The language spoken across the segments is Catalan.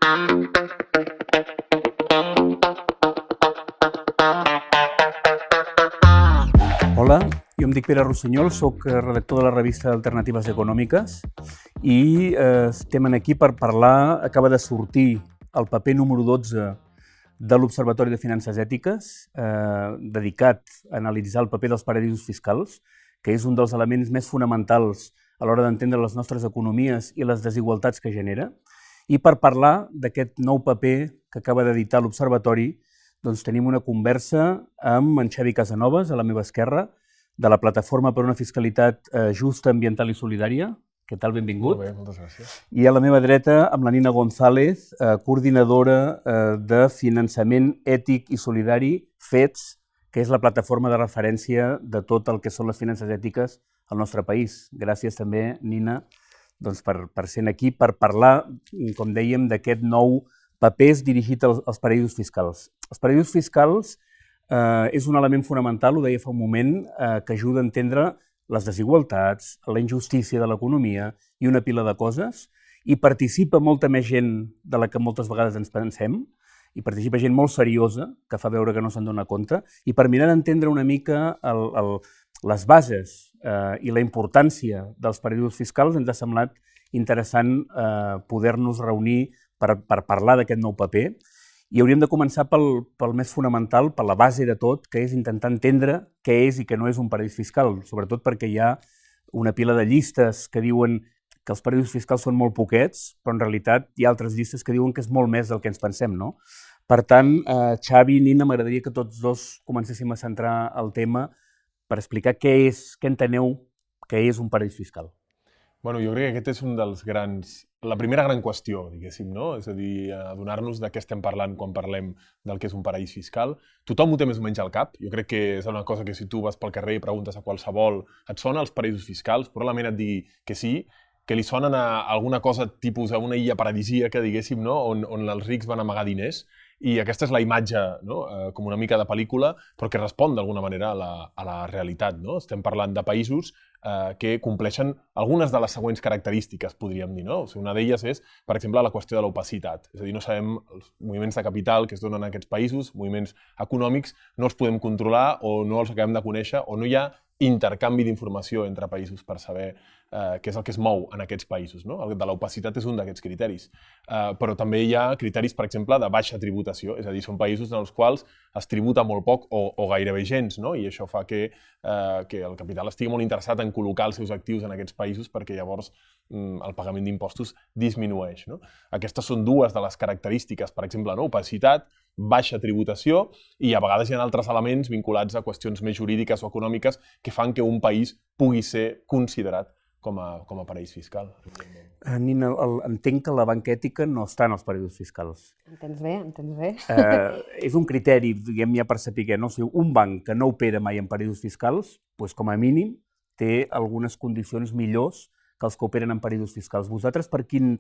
Hola, jo em dic Pere Rossinyol, soc redactor de la revista Alternatives Econòmiques i estem aquí per parlar, acaba de sortir el paper número 12 de l'Observatori de Finances Ètiques, dedicat a analitzar el paper dels paradisos fiscals, que és un dels elements més fonamentals a l'hora d'entendre les nostres economies i les desigualtats que genera. I per parlar d'aquest nou paper que acaba d'editar l'Observatori, doncs tenim una conversa amb en Xavi Casanovas, a la meva esquerra, de la Plataforma per una Fiscalitat Justa, Ambiental i Solidària. Què tal? Benvingut. Molt bé, moltes gràcies. I a la meva dreta, amb la Nina González, coordinadora de Finançament Ètic i Solidari, FETS, que és la plataforma de referència de tot el que són les finances ètiques al nostre país. Gràcies també, Nina, doncs, per ser aquí, per parlar, com dèiem, d'aquest nou paper dirigit als paradisos fiscals. Els paradisos fiscals és un element fonamental, ho deia fa un moment, que ajuda a entendre les desigualtats, la injustícia de l'economia i una pila de coses, i participa molta més gent de la que moltes vegades ens pensem, i participa gent molt seriosa, que fa veure que no se'n dona compte, i per mirar d'entendre una mica les bases i la importància dels paradisos fiscals ens ha semblat interessant poder-nos reunir per parlar d'aquest nou paper. I hauríem de començar pel més fonamental, per la base de tot, que és intentar entendre què és i què no és un paradís fiscal, sobretot perquè hi ha una pila de llistes que diuen que els paradisos fiscals són molt poquets, però en realitat hi ha altres llistes que diuen que és molt més del que ens pensem, no? Per tant, Xavi i Nina, m'agradaria que tots dos comencéssim a centrar el tema per explicar què enteneu que és un paradís fiscal. Bueno, jo crec que aquest és un dels grans... La primera gran qüestió, diguéssim, no? És a dir, adonar-nos de què estem parlant quan parlem del que és un paradís fiscal. Tothom ho té més o menys al cap. Jo crec que és una cosa que si tu vas pel carrer i preguntes a qualsevol et sona els paradisos fiscals, probablement et digui que sí, que li sonen a alguna cosa tipus a una illa paradisíaca, diguéssim, no? On els rics van amagar diners. I aquesta és la imatge, no? Com una mica de pel·lícula, però que respon d'alguna manera a la realitat, no? Estem parlant de països que compleixen algunes de les següents característiques, podríem dir, no? O sigui, una d'elles és, per exemple, la qüestió de l'opacitat. És a dir, no sabem els moviments de capital que es donen en aquests països, moviments econòmics, no els podem controlar o no els acabem de conèixer o no hi ha intercanvi d'informació entre països per saber què és el que es mou en aquests països, no? El de l'opacitat és un d'aquests criteris. Però també hi ha criteris, per exemple, de baixa tributació, és a dir, són països en els quals es tributa molt poc o gairebé gens, no? I això fa que el capital estigui molt interessat en col·locar els seus actius en aquests països perquè llavors el pagament d'impostos disminueix, no? Aquestes són dues de les característiques, per exemple, no? Opacitat, baixa tributació i a vegades hi ha altres elements vinculats a qüestions més jurídiques o econòmiques que fan que un país pugui ser considerat com a paradís fiscal. Nina, entenc que la banca ètica no està en els paradisos fiscals. Entens bé. És un criteri, diguem, ja per saber, no? O sigui, un banc que no opera mai en paradisos fiscals, doncs, com a mínim, té algunes condicions millors que els que operen en paradisos fiscals. Vosaltres per quin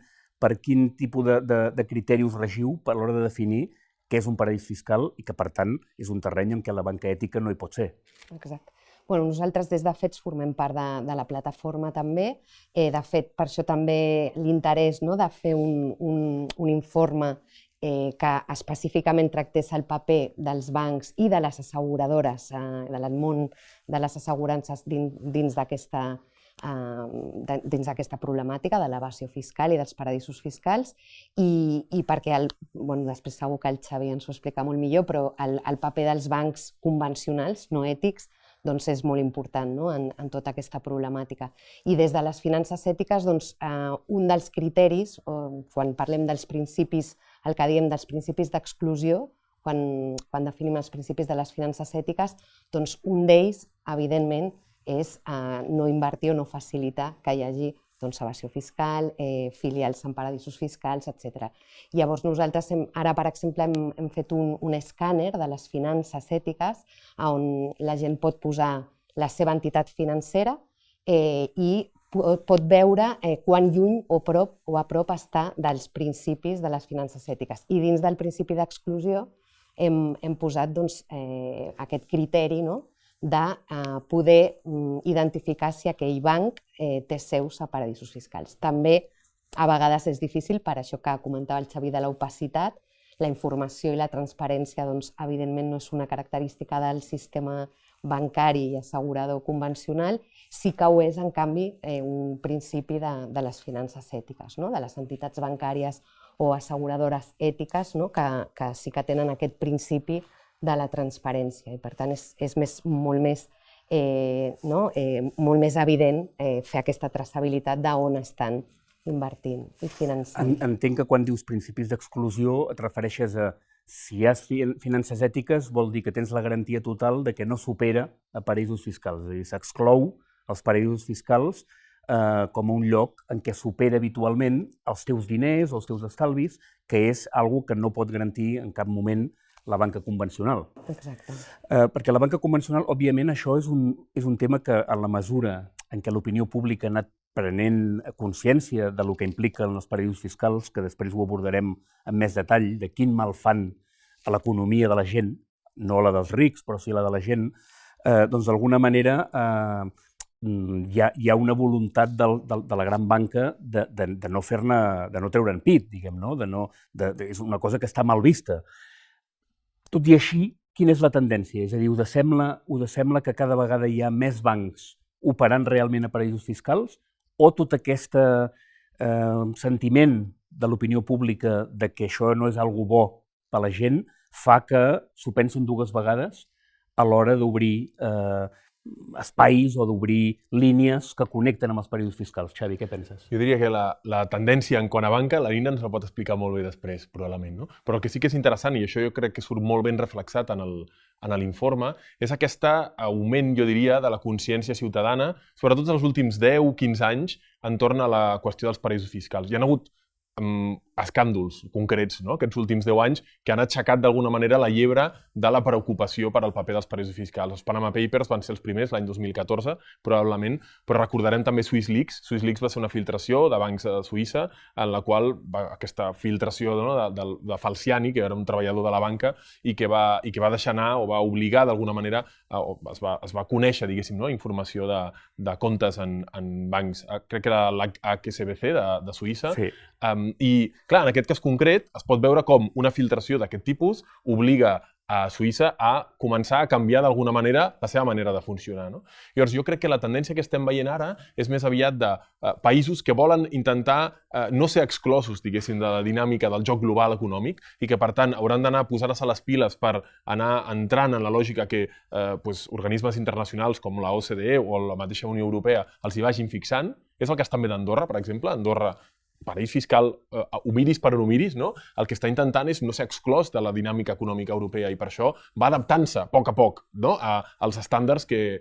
tipus de criteri us regiu a l'hora de definir què és un paradís fiscal i que, per tant, és un terreny en què la banca ètica no hi pot ser? Exacte. Bueno, nosaltres des de FETS formem part de la plataforma també. De fet, per això també l'interès, no, de fer un informe que específicament tractés el paper dels bancs i de les asseguradores, del món de les assegurances dins d'aquesta problemàtica de l'evasió fiscal i dels paradisos fiscals i perquè, després segur que el Xavi ens ho explica molt millor, però el paper dels bancs convencionals, no ètics, doncs és molt important, no? En tota aquesta problemàtica. I des de les finances ètiques, un dels criteris, quan parlem dels principis, el que diem dels principis d'exclusió, quan definim els principis de les finances ètiques, doncs un d'ells, evidentment, és no invertir o no facilitar que hi hagi evasió fiscal, filials en paradisos fiscals, etc. Llavors nosaltres ara, per exemple, hem fet un escàner de les finances ètiques on la gent pot posar la seva entitat financera i pot veure quan lluny o a prop està dels principis de les finances ètiques. I dins del principi d'exclusió hem posat aquest criteri de poder identificar si aquell banc té seus a paradisos fiscals. També a vegades és difícil per això que comentava el Xavi de l'opacitat. La informació i la transparència, doncs, evidentment, no és una característica del sistema bancari i assegurador convencional, sí que ho és, en canvi, un principi de les finances ètiques, no? De les entitats bancàries o asseguradores ètiques, no? que sí que tenen aquest principi de la transparència i, per tant, és molt més evident fer aquesta traçabilitat d'on estan invertint i finançant. Entenc que quan dius principis d'exclusió et refereixes a si hi ha finances ètiques vol dir que tens la garantia total de que no supera a paradisos fiscals, és a dir, s'exclou els paradisos fiscals com un lloc en què supera habitualment els teus diners o els teus estalvis, que és una que no pot garantir en cap moment la banca convencional. Exacte. Perquè la banca convencional, òbviament, això és un tema que, en la mesura en què l'opinió pública ha anat prenent consciència de lo que impliquen els paradisos fiscals, que després ho abordarem amb més detall, de quin mal fan a l'economia de la gent, no la dels rics, però sí la de la gent, doncs d'alguna manera hi ha una voluntat de la gran banca de no fer-ne, de no treure'n pit, diguem, no? És una cosa que està mal vista. Tot i així, quina és la tendència? És a dir, us sembla que cada vegada hi ha més bancs operant realment a paradisos fiscals, o tot aquest sentiment de l'opinió pública de que això no és algo bo per a la gent fa que s'ho pensin dues vegades a l'hora d'obrir espais o d'obrir línies que connecten amb els paradisos fiscals. Xavi, què penses? Jo diria que la tendència en quant a banca, la Nina ens la pot explicar molt bé després, probablement, no? Però el que sí que és interessant, i això jo crec que surt molt ben reflexat en l'informe, és aquest augment, jo diria, de la consciència ciutadana, sobretot els últims 10-15 anys, entorn a la qüestió dels paradisos fiscals. Hi ha hagut escàndols concrets, no? Aquests últims 10 anys, que han aixecat d'alguna manera la llebre de la preocupació per al paper dels paradisos fiscals. Els Panama Papers van ser els primers l'any 2014, probablement, però recordarem també Swiss Leaks. Swiss Leaks va ser una filtració de bancs de Suïssa, en la qual aquesta filtració de Falciani, que era un treballador de la banca, i que va deixar anar o va obligar d'alguna manera, es va conèixer, diguéssim, no? Informació de comptes en bancs, crec que era l'HSBC de Suïssa. Sí. I, clar, en aquest cas concret es pot veure com una filtració d'aquest tipus obliga a Suïssa a començar a canviar d'alguna manera la seva manera de funcionar, no? Llavors, jo crec que la tendència que estem veient ara és més aviat de països que volen intentar no ser exclosos, diguéssim, de la dinàmica del joc global econòmic i que, per tant, hauran d'anar a posar-se les piles per anar entrant en la lògica que organismes internacionals com la OCDE o la mateixa Unió Europea els hi vagin fixant. És el cas també d'Andorra, per exemple. Andorra, paradís fiscal, ho miris per on ho miris, no? El que està intentant és no ser exclòs de la dinàmica econòmica europea i per això va adaptant-se a poc, no? als estàndards que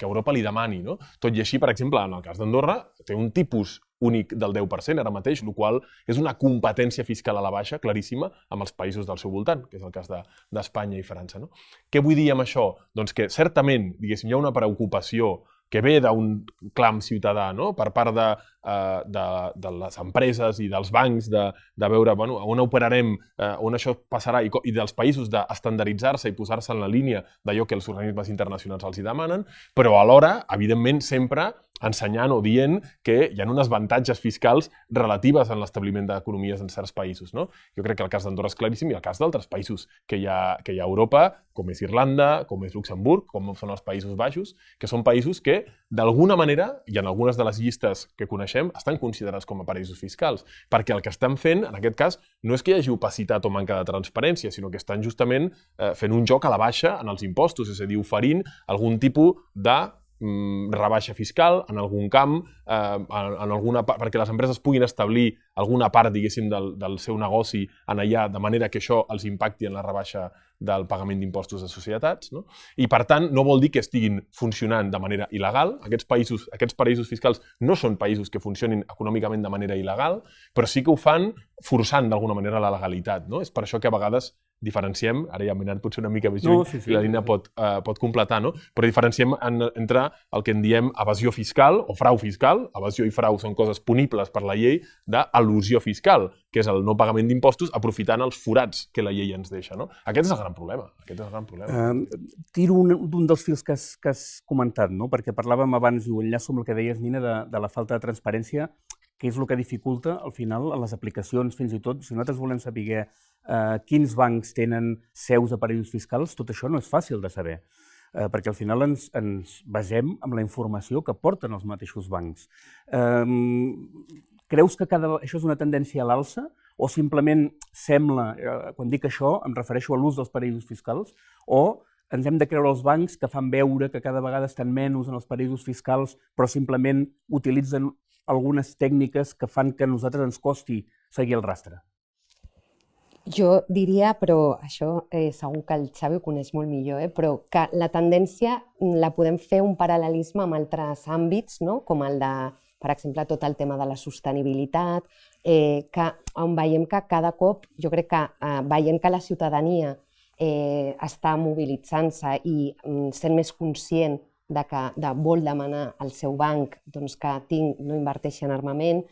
Europa li demani, no? Tot i així, per exemple, en el cas d'Andorra, té un tipus únic del 10% ara mateix, el qual és una competència fiscal a la baixa, claríssima, amb els països del seu voltant, que és el cas d'Espanya i França, no? Què vull dir amb això? Doncs que certament, diguéssim, hi ha una preocupació que ve d'un clam ciutadà, no? Per part de les empreses i dels bancs de veure on operarem, on això passarà i dels països d'estandarditzar-se i posar-se en la línia d'allò que els organismes internacionals els hi demanen, però alhora, evidentment, sempre ensenyant o dient que hi ha uns avantatges fiscals relatives en l'establiment d'economies en certs països, no? Jo crec que el cas d'Andorra és claríssim i el cas d'altres països que hi ha a Europa, com és Irlanda, com és Luxemburg, com són els Països Baixos, que són països que, d'alguna manera, i en algunes de les llistes que coneixem, estan considerats com a paradisos fiscals, perquè el que estan fent, en aquest cas, no és que hi hagi opacitat o manca de transparència, sinó que estan justament fent un joc a la baixa en els impostos, és a dir, oferint algun tipus de rebaixa fiscal en algun camp, perquè les empreses puguin establir alguna part, diguéssim, del seu negoci en allà, de manera que això els impacti en la rebaixa del pagament d'impostos de societats, no? I, per tant, no vol dir que estiguin funcionant de manera il·legal. Aquests paradisos fiscals no són països que funcionin econòmicament de manera il·legal, però sí que ho fan forçant d'alguna manera la legalitat, no? És per això que a vegades diferenciem, ara ja m'he anat potser una mica més lluny, i la Nina pot completar, no? Però diferenciem entre el que en diem evasió fiscal o frau fiscal. Evasió i frau són coses punibles per la llei, d'elusió fiscal, que és el no pagament d'impostos aprofitant els forats que la llei ens deixa, no? Aquest és el gran problema. Tiro d'un dels fils que has comentat, no? Perquè parlàvem abans, i ho enllaço amb el que deies, Nina, de la falta de transparència, que és el que dificulta, al final, a les aplicacions, fins i tot, si nosaltres volem saber quins bancs tenen seus a paradisos fiscals, tot això no és fàcil de saber, perquè al final ens basem en la informació que porten els mateixos bancs. Creus que això és una tendència a l'alça o simplement sembla, quan dic això em refereixo a l'ús dels paradisos fiscals, o ens hem de creure els bancs que fan veure que cada vegada estan menys en els paradisos fiscals però simplement utilitzen algunes tècniques que fan que a nosaltres ens costi seguir el rastre? Jo diria, però això segur que el Xavi ho coneix molt millor, però que la tendència la podem fer un paral·lelisme amb altres àmbits, no? Com el de, per exemple, tot el tema de la sostenibilitat, on veiem que cada cop, jo crec que veient que la ciutadania està mobilitzant-se i sent més conscient de vol demanar al seu banc que no inverteixi en armament,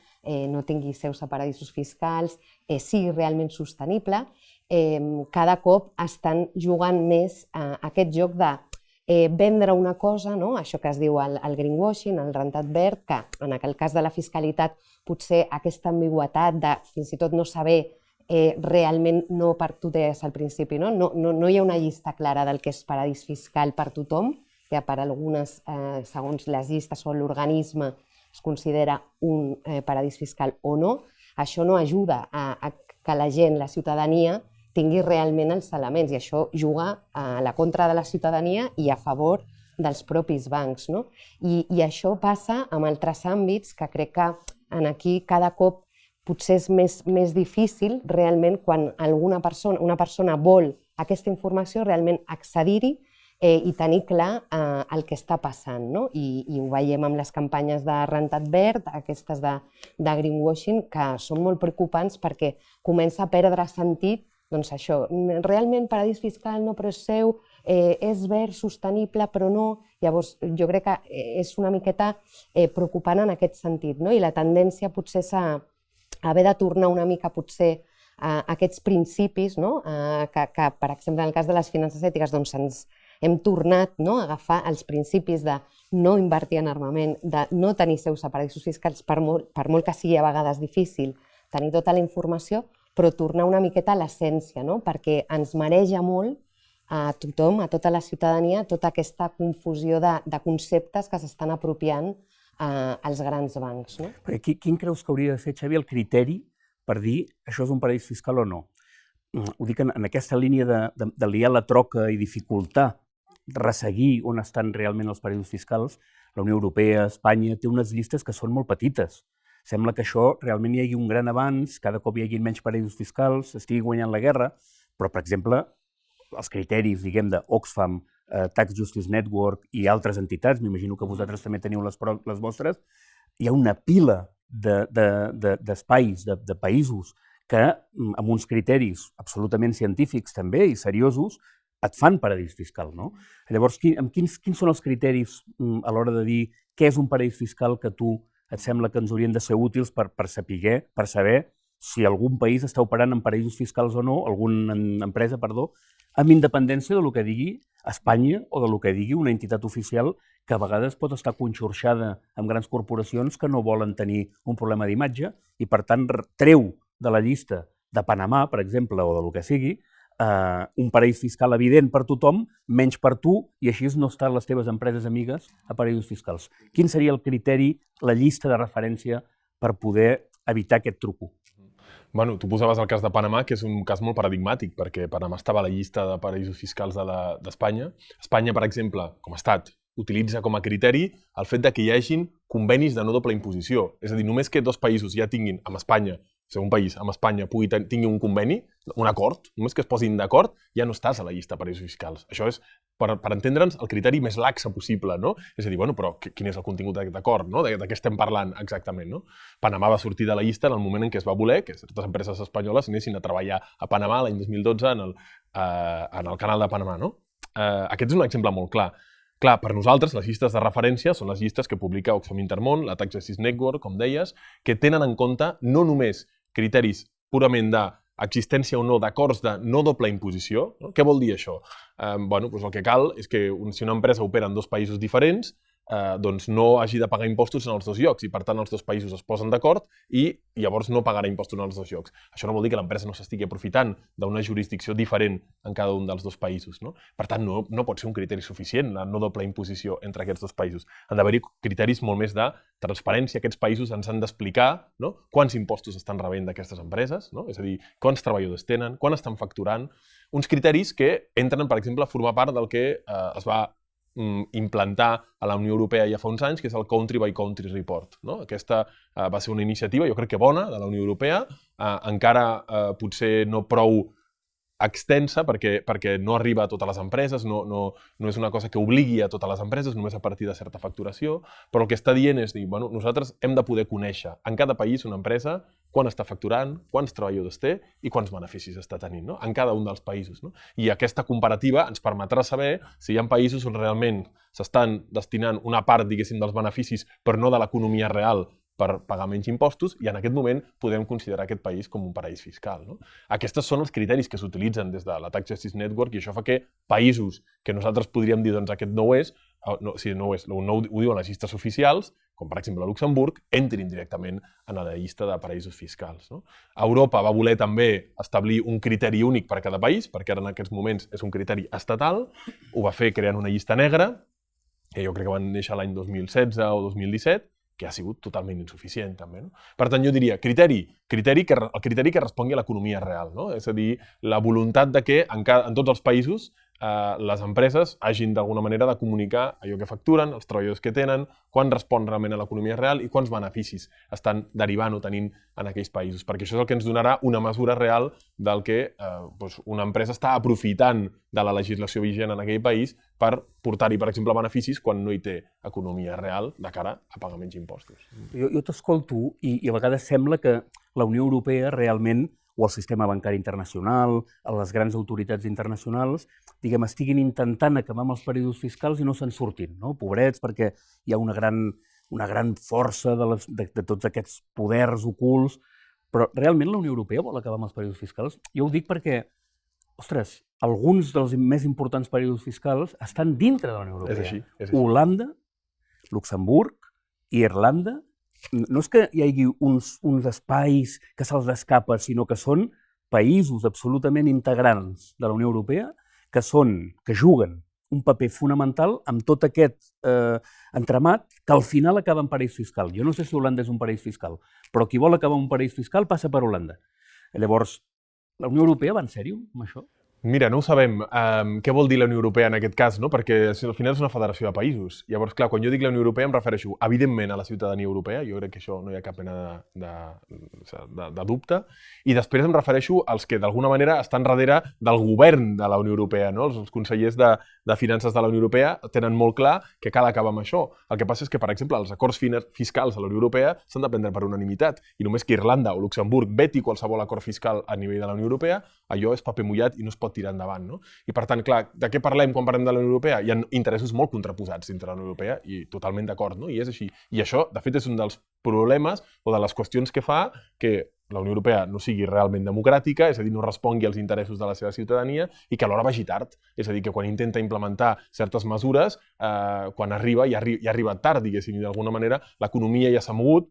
no tingui seus a paradisos fiscals, sigui realment sostenible, cada cop estan jugant més a aquest joc de vendre una cosa, això que es diu el greenwashing, el rentat verd, que en el cas de la fiscalitat potser aquesta ambigüitat de fins i tot no saber realment, no per tu deies al principi, no hi ha una llista clara del que és paradís fiscal per tothom, que per algunes, segons les llistes o l'organisme, es considera un paradís fiscal o no. Això no ajuda a que la gent, la ciutadania, tingui realment els elements, i això juga a la contra de la ciutadania i a favor dels propis bancs. I això passa amb altres àmbits que crec que aquí cada cop potser és més difícil realment quan una persona vol aquesta informació, realment accedir-hi i tenir clar el que està passant. I ho veiem amb les campanyes de rentat verd, aquestes de greenwashing, que són molt preocupants perquè comença a perdre sentit això. Realment paradís fiscal no, però és seu, és verd, sostenible, però no. Llavors, jo crec que és una miqueta preocupant en aquest sentit. I la tendència potser és haver de tornar una mica potser a aquests principis, que per exemple en el cas de les finances ètiques ens hem tornat a agafar els principis de no invertir en armament, de no tenir seus a paradisos fiscals, per molt que sigui a vegades difícil tenir tota la informació, però tornar una miqueta a l'essència, perquè ens mareja molt a tothom, a tota la ciutadania, tota aquesta confusió de conceptes que s'estan apropiant als grans bancs. Quin creus que hauria de ser, Xavi, el criteri per dir això és un paradís fiscal o no? Ho dic en aquesta línia de liar la troca i dificultar resseguir on estan realment els paradisos fiscals. La Unió Europea, Espanya, té unes llistes que són molt petites. Sembla que això realment hi hagi un gran avanç, cada cop hi hagi menys paradisos fiscals, estigui guanyant la guerra, però, per exemple, els criteris, diguem, d'Oxfam, Tax Justice Network i altres entitats, m'imagino que vosaltres també teniu les vostres, hi ha una pila d'espais, de països, que amb uns criteris absolutament científics també i seriosos et fan paradís fiscal. Llavors, quins són els criteris a l'hora de dir què és un paradís fiscal que tu et sembla que ens haurien de ser útils per saber si algun país està operant en paradisos fiscals o no, alguna empresa, amb independència del que digui Espanya o del que digui una entitat oficial que a vegades pot estar conxorxada amb grans corporacions que no volen tenir un problema d'imatge i, per tant, treu de la llista de Panamà, per exemple, o del que sigui, un paradís fiscal evident per tothom, menys per tu, i així no estan les teves empreses amigues a paradisos fiscals. Quin seria el criteri, la llista de referència per poder evitar aquest truco? Bueno, tu posaves el cas de Panamà, que és un cas molt paradigmàtic, perquè Panamà estava a la llista de paradisos fiscals d'Espanya. Espanya, per exemple, com a estat, utilitza com a criteri el fet que hi hagin convenis de no doble imposició. És a dir, només que dos països ja tinguin, amb Espanya, un país amb Espanya tingui un conveni, un acord, només que es posin d'acord, ja no estàs a la llista de paradisos fiscals. Això és, per entendre'ns, el criteri més laxe possible, no? És a dir, bueno, però quin és el contingut d'aquest acord, no? De què estem parlant exactament, no? Panamà va sortir de la llista en el moment en què es va voler que certes empreses espanyoles anessin a treballar a Panamà l'any 2012 en el canal de Panamà, no? Aquest és un exemple molt clar. Clar, per nosaltres, les llistes de referència són les llistes que publica Oxfam Intermón, la Tax Justice Network, com deies, que tenen en compte no només criteris purament d'existència o no d'acords de no doble imposició. Què vol dir això? El que cal és que si una empresa opera en dos països diferents, doncs no hagi de pagar impostos en els dos llocs i, per tant, els dos països es posen d'acord i llavors no pagarà impostos en els dos llocs. Això no vol dir que l'empresa no s'estigui aprofitant d'una jurisdicció diferent en cada un dels dos països, no? Per tant, no pot ser un criteri suficient la no doble imposició entre aquests dos països. Han d'haver-hi criteris molt més de transparència. Aquests països ens han d'explicar, no?, quants impostos estan rebent d'aquestes empreses, no? És a dir, quants treballadors tenen, quan estan facturant. Uns criteris que entren, per exemple, a formar part del que es va implantar a la Unió Europea ja fa uns anys, que és el Country by Country Report, no? Aquesta va ser una iniciativa, jo crec que bona, de la Unió Europea, encara potser no prou extensa perquè no arriba a totes les empreses, no és una cosa que obligui a totes les empreses, només a partir de certa facturació, però el que està dient és dir, bueno, nosaltres hem de poder conèixer en cada país una empresa quan està facturant, quants treballadors té i quants beneficis està tenint, no?, en cada un dels països, no? I aquesta comparativa ens permetrà saber si hi ha països on realment s'estan destinant una part, diguéssim, dels beneficis, però no de l'economia real, per pagar menys impostos, i en aquest moment podem considerar aquest país com un paraís fiscal, no? Aquests són els criteris que s'utilitzen des de la Tax Justice Network i això fa que països que nosaltres podríem dir, doncs aquest no ho és, ho diuen les llistes oficials, com per exemple Luxemburg, entrin directament en la llista de paraïsos fiscals, no? Europa va voler també establir un criteri únic per a cada país, perquè ara en aquests moments és un criteri estatal, ho va fer creant una llista negra, que jo crec que van néixer l'any 2016 o 2017, que ha sigut totalment insuficient, també, no? Per tant, jo diria, el criteri que respongui a l'economia real, no? És a dir, la voluntat de que en tots els països les empreses hagin d'alguna manera de comunicar allò que facturen, els treballadors que tenen, quan respon realment a l'economia real i quants beneficis estan derivant o tenint en aquells països, perquè això és el que ens donarà una mesura real del que una empresa està aprofitant de la legislació vigent en aquell país per portar-hi, per exemple, beneficis quan no hi té economia real de cara a pagar menys impostos. Jo t'escolto i a vegades sembla que la Unió Europea realment, o el sistema bancari internacional, les grans autoritats internacionals, diguem, estiguin intentant acabar amb els paradisos fiscals i no se'n surtin, no? Pobrets, perquè hi ha una gran força de tots aquests poders ocults, però realment la Unió Europea vol acabar amb els paradisos fiscals? Jo ho dic perquè, ostres, alguns dels més importants paradisos fiscals estan dintre de la Unió Europea. És així. Holanda, Luxemburg i Irlanda. No és que hi hagi uns espais que se'ls escapa, sinó que són països absolutament integrants de la Unió Europea que juguen un paper fonamental amb tot aquest entramat que al final acaba en paraís fiscal. Jo no sé si Holanda és un paraís fiscal, però qui vol acabar amb un paraís fiscal passa per Holanda. Llavors, la Unió Europea va en sèrio amb això? Mira, no ho sabem. Què vol dir la Unió Europea en aquest cas, no? Perquè al final és una federació de països. Llavors, clar, quan jo dic la Unió Europea em refereixo, evidentment, a la ciutadania europea, jo crec que això no hi ha cap mena de dubte, i després em refereixo als que d'alguna manera estan darrere del govern de la Unió Europea, no? Els consellers de finances de la Unió Europea tenen molt clar que cal acabar amb això. El que passa és que, per exemple, els acords fiscals de la Unió Europea s'han de prendre per unanimitat, i només que Irlanda o Luxemburg veti qualsevol acord fiscal a nivell de la Unió Europea, allò és paper mullat i no es pot tirar endavant, no? I per tant, clar, de què parlem quan parlem de la Unió Europea? Hi ha interessos molt contraposats dintre de la Unió Europea i totalment d'acord, no? I és així. I això, de fet, és un dels problemes o de les qüestions que fa que la Unió Europea no sigui realment democràtica, és a dir, no respongui als interessos de la seva ciutadania i que alhora vagi tard. És a dir, que quan intenta implementar certes mesures, quan arriba, ja ha arribat tard, diguéssim, i d'alguna manera l'economia ja s'ha mogut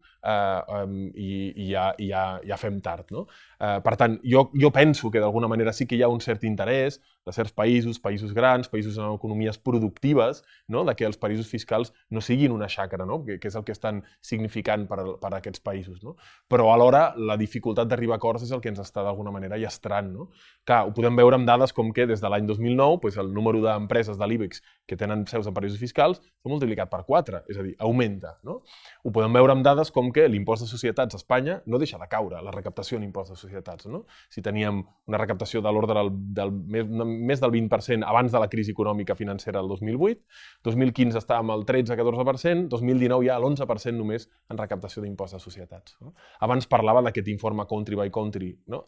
i ja fem tard, no? Per tant, jo penso que d'alguna manera sí que hi ha un cert interès de certs països grans, països amb economies productives, no?, de que els paradisos fiscals no siguin una xacra, no?, que és el que estan significant per a aquests països, no? Però alhora la dificultat d'arribar a acords és el que ens està d'alguna manera llastrant, no? Clar, ho podem veure amb dades com que des de l'any 2009 el número d'empreses de l'IBEX que tenen seus en paradisos fiscals s'ha multiplicat per 4, és a dir, augmenta, no? Ho podem veure amb dades com que l'impost de societats a Espanya no deixa de caure, la recaptació en impost de societats, no? Si teníem una recaptació de l'ordre del més del 20% abans de la crisi econòmica financera del 2008, 2015 estàvem al 13-14%, 2019 ja a l'11% només en recaptació d'impost de societats, no? Abans parlava d'aquest informe country by country, no?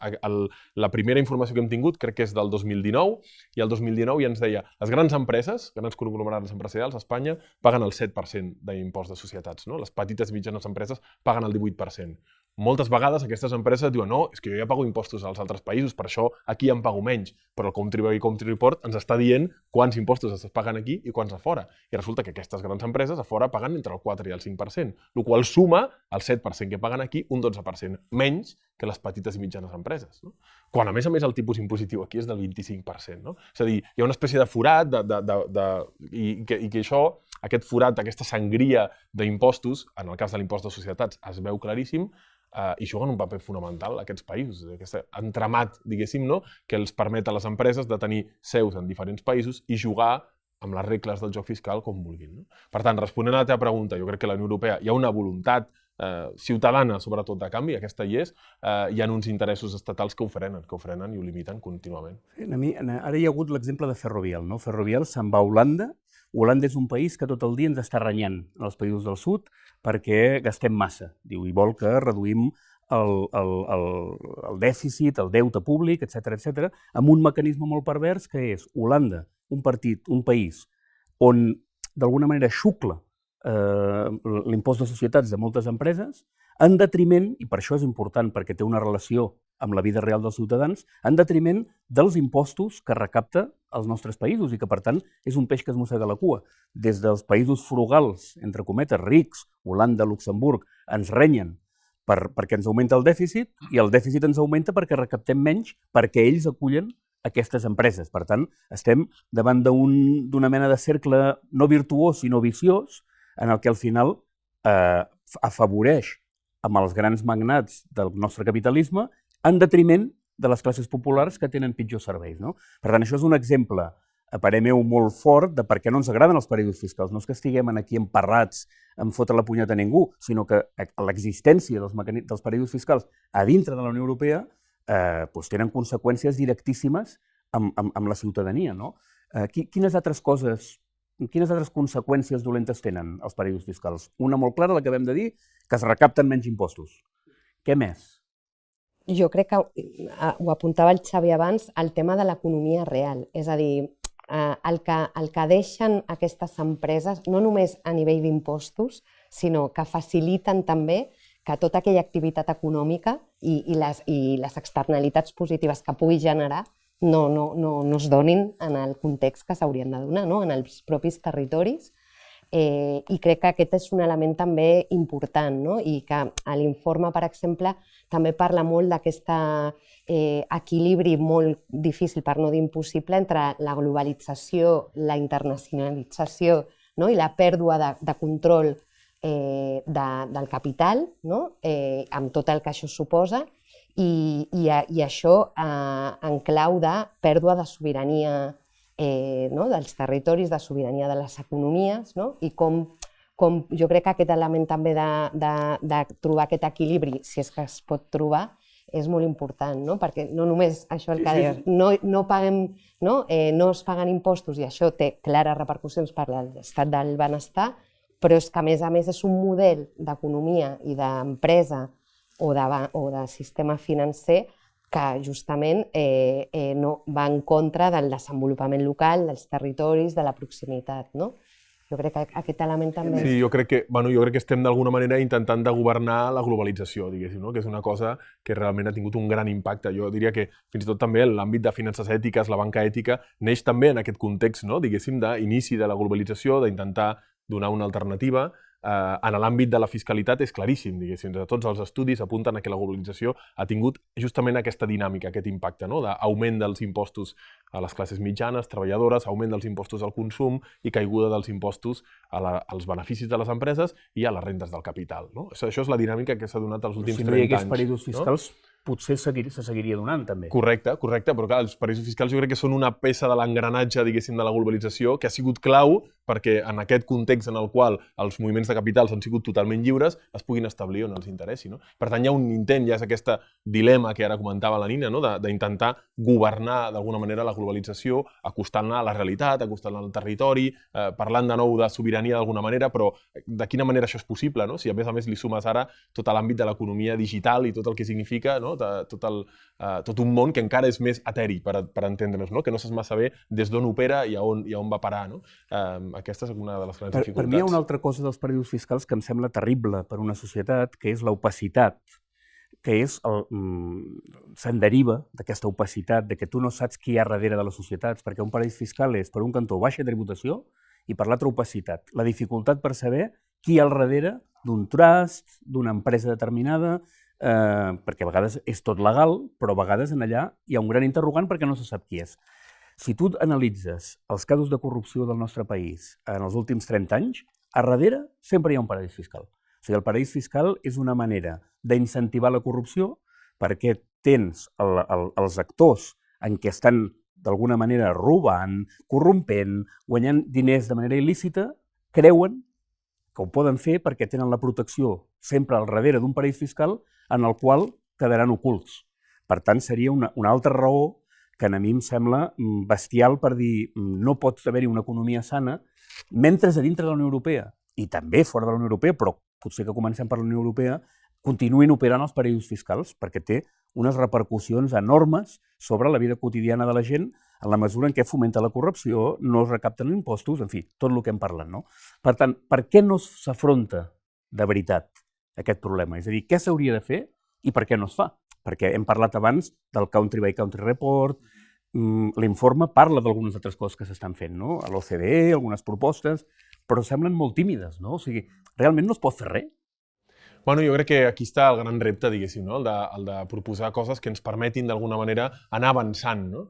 La primera informació que hem tingut crec que és del 2019 i el 2019 ja ens deia les grans empreses, grans conglomerats empresarials a Espanya paguen el 7% d'impost de societats, no? Les petites i mitjanes empreses paguen el 18%. moltes vegades aquestes empreses diuen no, és que jo ja pago impostos als altres països, per això aquí em pago menys, però el Country Report ens està dient quants impostos es paguen aquí i quants a fora. I resulta que aquestes grans empreses a fora paguen entre el 4 i el 5%, el qual suma el 7% que paguen aquí, un 12% menys que les petites i mitjanes empreses. No? Quan, a més, el tipus impositiu aquí és del 25%. No? És a dir, hi ha una espècie de forat i que això, aquest forat, aquesta sangria d'impostos, en el cas de l'impost de societats, es veu claríssim, i juguen un paper fonamental aquests països, aquest entramat, diguéssim, no? Que els permet a les empreses de tenir seus en diferents països i jugar amb les regles del joc fiscal com vulguin. No? Per tant, responent a la teva pregunta, jo crec que a la Unió Europea hi ha una voluntat ciutadana, sobretot, de canvi, aquesta hi és, hi ha uns interessos estatals que ho frenen i ho limiten contínuament. Ara hi ha hagut l'exemple de Ferrovial. No? Ferrovial se'n va a Holanda. Holanda és un país que tot el dia ens està renyant als països del sud perquè gastem massa. Diu, i vol que reduïm el dèficit, el deute públic, etc, amb un mecanisme molt pervers que és Holanda, un país on d'alguna manera xucla l'impost de societats de moltes empreses, en detriment, i per això és important perquè té una relació amb la vida real dels ciutadans, en detriment dels impostos que recapta els nostres països i que, per tant, és un peix que es mossega la cua. Des dels països frugals, entre cometes, rics, Holanda, Luxemburg, ens renyen perquè ens augmenta el dèficit i el dèficit ens augmenta perquè recaptem menys perquè ells acullen aquestes empreses. Per tant, estem davant d'una mena de cercle no virtuós, sinó viciós, en el que al final afavoreix amb els grans magnats del nostre capitalisme en detriment de les classes populars que tenen pitjors serveis. No? Per tant, això és un exemple, a parer meu, molt fort de per què no ens agraden els paradisos fiscals. No és que estiguem aquí emparrats en fotre la punyeta a ningú, sinó que l'existència dels paradisos fiscals a dintre de la Unió Europea tenen conseqüències directíssimes amb la ciutadania. No? Quines altres conseqüències dolentes tenen els paradisos fiscals? Una molt clara, l'acabem de dir, que es recapten menys impostos. Què més? Jo crec que ho apuntava el Xavi abans, el tema de l'economia real. És a dir, el que deixen aquestes empreses, no només a nivell d'impostos, sinó que faciliten també que tota aquella activitat econòmica i les externalitats positives que pugui generar no es donin en el context que s'haurien de donar, no? En els propis territoris. I crec que aquest és un element també important, no? I que a l'informe, per exemple, també parla molt d'aquest equilibri molt difícil, per no dir impossible, entre la globalització, la internacionalització, no? I la pèrdua de control del capital, no? Amb tot el que això suposa, i això en clau de pèrdua de sobirania dels territoris, de sobirania de les economies, i com jo crec que aquest element també de trobar aquest equilibri, si és que es pot trobar, és molt important, perquè no només això el que deies, no es paguen impostos i això té clares repercussions per l'estat del benestar, però és que a més és un model d'economia i d'empresa o de sistema financer que justament va en contra del desenvolupament local, dels territoris, de la proximitat. Jo crec que aquest element també... Sí, jo crec que estem d'alguna manera intentant de governar la globalització, diguéssim, que és una cosa que realment ha tingut un gran impacte. Jo diria que fins i tot també l'àmbit de finances ètiques, la banca ètica, neix també en aquest context, diguéssim, d'inici de la globalització, d'intentar donar una alternativa. En l'àmbit de la fiscalitat és claríssim, diguéssim. Tots els estudis apunten a que la globalització ha tingut justament aquesta dinàmica, aquest impacte, d'augment dels impostos a les classes mitjanes, treballadores, augment dels impostos al consum i caiguda dels impostos als beneficis de les empreses i a les rendes del capital. Això és la dinàmica que s'ha donat els últims 30 anys. Si no hi hagués paradisos fiscals, potser se seguiria donant, també. Correcte, però clar, els paradisos fiscals jo crec que són una peça de l'engranatge, diguéssim, de la globalització que ha sigut clau perquè en aquest context en el qual els moviments de capitals han sigut totalment lliures es puguin establir on els interessi. Per tant, hi ha un intent, ja és aquest dilema que ara comentava la Nina, d'intentar governar d'alguna manera la globalització, acostant-la a la realitat, acostant-la al territori, parlant de nou de sobirania d'alguna manera, però de quina manera això és possible, si a més li sumes ara tot l'àmbit de l'economia digital i tot el que significa, tot un món que encara és més eteri per entendre'ns, que no saps massa bé des d'on opera i a on va parar. Aquesta és una de les grans dificultats. Per mi hi ha una altra cosa dels paradisos fiscals que em sembla terrible per una societat, que és l'opacitat que se'n deriva d'aquesta opacitat, de que tu no saps qui hi ha darrere de les societats, perquè un paradís fiscal és, per un cantó, baixa tributació i per l'altre, opacitat. La dificultat per saber qui hi ha al darrere d'un trust, d'una empresa determinada, perquè a vegades és tot legal, però a vegades en allà hi ha un gran interrogant perquè no se sap qui és. Si tu analitzes els casos de corrupció del nostre país en els últims 30 anys, a darrere sempre hi ha un paradís fiscal. O sigui, el paradís fiscal és una manera d'incentivar la corrupció perquè tens els actors en què estan d'alguna manera robant, corrompent, guanyant diners de manera il·lícita, creuen que ho poden fer perquè tenen la protecció sempre al darrere d'un paradís fiscal en el qual quedaran ocults. Per tant, seria una altra raó que a mi em sembla bestial per dir no pot haver-hi una economia sana mentre a dintre de la Unió Europea i també fora de la Unió Europea, però potser que comencem per la Unió Europea, continuïn operant els paradisos fiscals, perquè té unes repercussions enormes sobre la vida quotidiana de la gent en la mesura en què fomenta la corrupció, no es recapten impostos, en fi, tot el que hem parlat, no? Per tant, per què no s'afronta de veritat aquest problema? És a dir, què s'hauria de fer i per què no es fa? Perquè hem parlat abans del Country by Country Report, l'informe parla d'algunes altres coses que s'estan fent, no? A l'OCDE, algunes propostes, però semblen molt tímides, no? O sigui, realment no es pot fer res? Bueno, jo crec que aquí està el gran repte, diguéssim, no? El de proposar coses que ens permetin d'alguna manera anar avançant, no?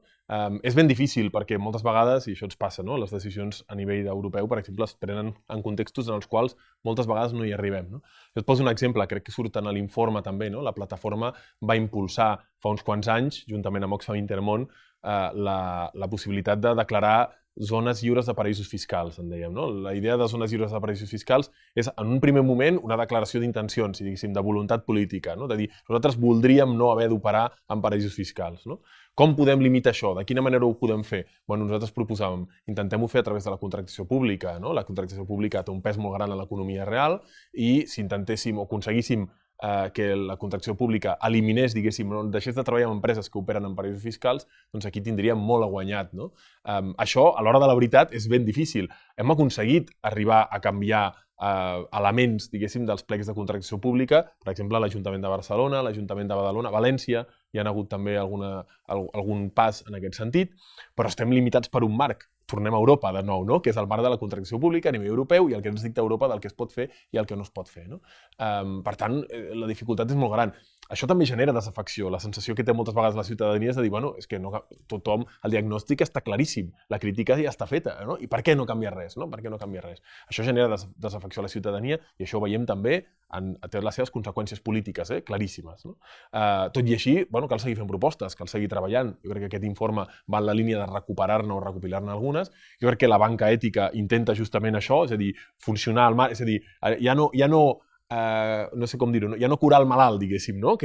És ben difícil perquè moltes vegades, i això ens passa, no? Les decisions a nivell europeu, per exemple, es prenen en contextos en els quals moltes vegades no hi arribem, no? Jo et poso un exemple, crec que surt en l'informe també, no? La plataforma va impulsar fa uns quants anys, juntament amb Oxfam Intermón, la possibilitat de declarar zones lliures de paradisos fiscals, en dèiem, no? La idea de zones lliures de paradisos fiscals és, en un primer moment, una declaració d'intencions, diguéssim, de voluntat política, no? De dir, nosaltres voldríem no haver d'operar en paradisos fiscals, no? Com podem limitar això? De quina manera ho podem fer? Bueno, nosaltres proposàvem, intentem-ho fer a través de la contractació pública, no? La contractació pública té un pes molt gran a l'economia real i si intentéssim o aconseguíssim que la contractació pública eliminés, diguéssim, no deixés de treballar amb empreses que operen en paradisos fiscals, doncs aquí tindríem molt a guanyat, no? Això, a l'hora de la veritat, és ben difícil. Hem aconseguit arribar a canviar elements, diguéssim, dels plecs de contractació pública, per exemple, l'Ajuntament de Barcelona, l'Ajuntament de Badalona, València, hi ha hagut també algun pas en aquest sentit, però estem limitats per un marc. Tornem a Europa de nou, no? Que és el marc de la contractació pública a nivell europeu i el que ens dicta Europa del que es pot fer i el que no es pot fer, no? Per tant, la dificultat és molt gran. Això també genera desafecció. La sensació que té moltes vegades la ciutadania és de dir, bueno, és que no, tothom, el diagnòstic està claríssim, la crítica ja està feta, no? I per què no canvia res, no? Per què no canvia res? Això genera desafecció a la ciutadania i això ho veiem també té les seves conseqüències polítiques, claríssimes, no? Tot i així, bueno, cal seguir fent propostes, cal seguir treballant. Jo crec que aquest informe va en la línia de recuperar-ne o recopilar-ne algunes. Jo crec que la banca ètica intenta justament això, és a dir, funcionar al mar, és a dir, ja no sé com dir-ho, ja no curar el malalt, diguéssim, no?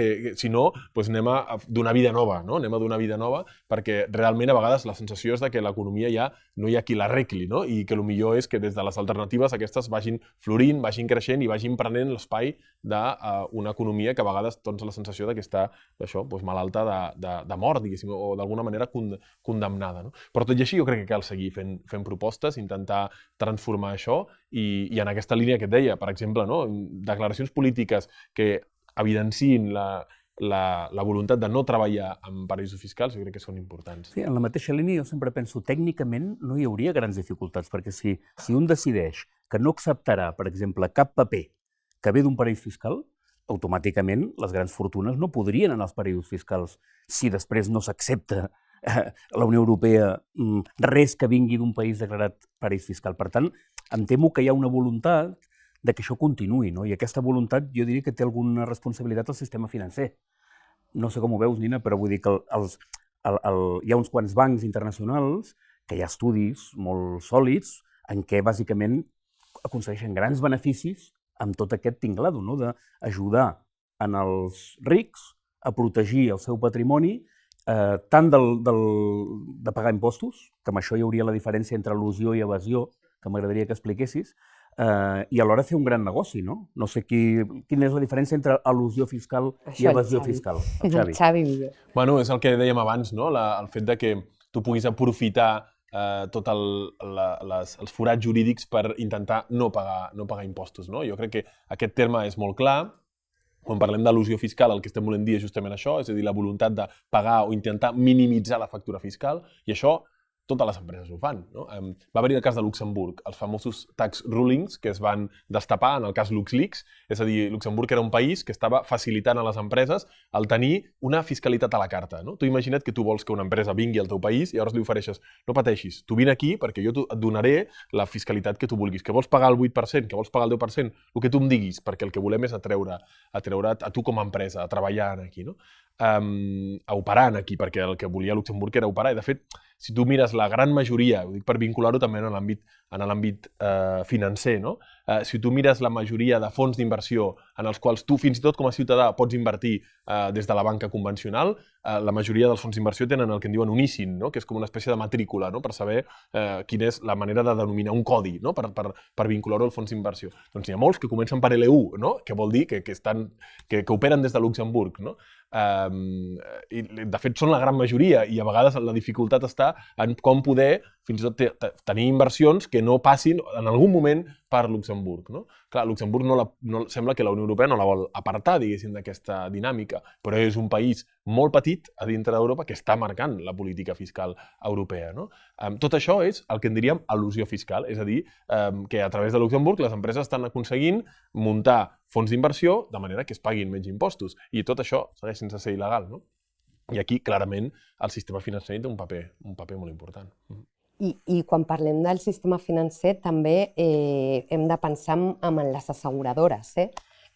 Sinó, doncs anem a donar vida nova, no? Anem a donar vida nova perquè realment a vegades la sensació és que l'economia ja no hi ha qui l'arregli, no? I que el millor és que des de les alternatives aquestes vagin florint, vagin creixent i vagin prenent l'espai d'una economia que a vegades tens la sensació que està malalta de mort, diguéssim, o d'alguna manera condemnada, no? Però tot i així jo crec que cal seguir fent propostes, intentar transformar això i en aquesta línia que et deia, per exemple, no? Declaracions polítiques que evidenciïn la voluntat de no treballar amb paradisos fiscals, jo crec que són importants. Sí, en la mateixa línia jo sempre penso, tècnicament no hi hauria grans dificultats, perquè si un decideix que no acceptarà, per exemple, cap paper que ve d'un paradís fiscal, automàticament les grans fortunes no podrien anar als paradisos fiscals si després no s'accepta a la Unió Europea res que vingui d'un país declarat paradís fiscal. Per tant, em temo que hi ha una voluntat de que això continuï, no? I aquesta voluntat jo diria que té alguna responsabilitat al sistema financer. No sé com ho veus, Nina, però vull dir que hi ha uns quants bancs internacionals que hi ha estudis molt sòlids en què bàsicament aconsegueixen grans beneficis amb tot aquest tinglado, no? D'ajudar els rics a protegir el seu patrimoni tant de pagar impostos, que amb això hi hauria la diferència entre elusió i evasió, que m'agradaria que expliquessis, i alhora fer un gran negoci, no? No sé quina és la diferència entre elusió fiscal i evasió fiscal. El Xavi millor. Bueno, és el que dèiem abans, no? El fet de que tu puguis aprofitar tots els forats jurídics per intentar no pagar impostos, no? Jo crec que aquest terme és molt clar, Quan parlem d'elusió fiscal, el que estem volent dir és justament això, és a dir, la voluntat de pagar o intentar minimitzar la factura fiscal, i això totes les empreses ho fan. No? Va haver-hi el cas de Luxemburg, els famosos tax rulings que es van destapar en el cas LuxLeaks, és a dir, Luxemburg era un país que estava facilitant a les empreses el tenir una fiscalitat a la carta. No? Tu imagina't que tu vols que una empresa vingui al teu país i llavors li ofereixes, no pateixis, tu vine aquí perquè jo et donaré la fiscalitat que tu vulguis, que vols pagar el 8%, que vols pagar el 10%, el que tu em diguis, perquè el que volem és atreure't a tu com a empresa, a treballar aquí, no? A operar aquí, perquè el que volia Luxemburg era operar. I, de fet, si tu mires la gran majoria, ho dic per vincular-ho també en l'àmbit financer, no? Si tu mires la majoria de fons d'inversió en els quals tu, fins i tot com a ciutadà, pots invertir des de la banca convencional, la majoria dels fons d'inversió tenen el que en diuen un ISIN, no? Que és com una espècie de matrícula, no? Per saber quina és la manera de denominar un codi, no? Per vincular-ho al fons d'inversió. Doncs n'hi ha molts que comencen per LU, no? Que vol dir que operen des de Luxemburg, no? I de fet són la gran majoria i a vegades la dificultat està en com poder fins i tot tenir inversions que no passin en algun moment per Luxemburg. No? Clar, Luxemburg sembla que la Unió Europea no la vol apartar, diguéssim, d'aquesta dinàmica, però és un país molt petit a dintre d'Europa que està marcant la política fiscal europea. No? Tot això és el que en diríem elusió fiscal, és a dir, que a través de Luxemburg les empreses estan aconseguint muntar fons d'inversió de manera que es paguin menys impostos. I tot això segueix sense ser il·legal. No? I aquí, clarament, el sistema financer té un paper molt important. I quan parlem del sistema financer també hem de pensar en les asseguradores,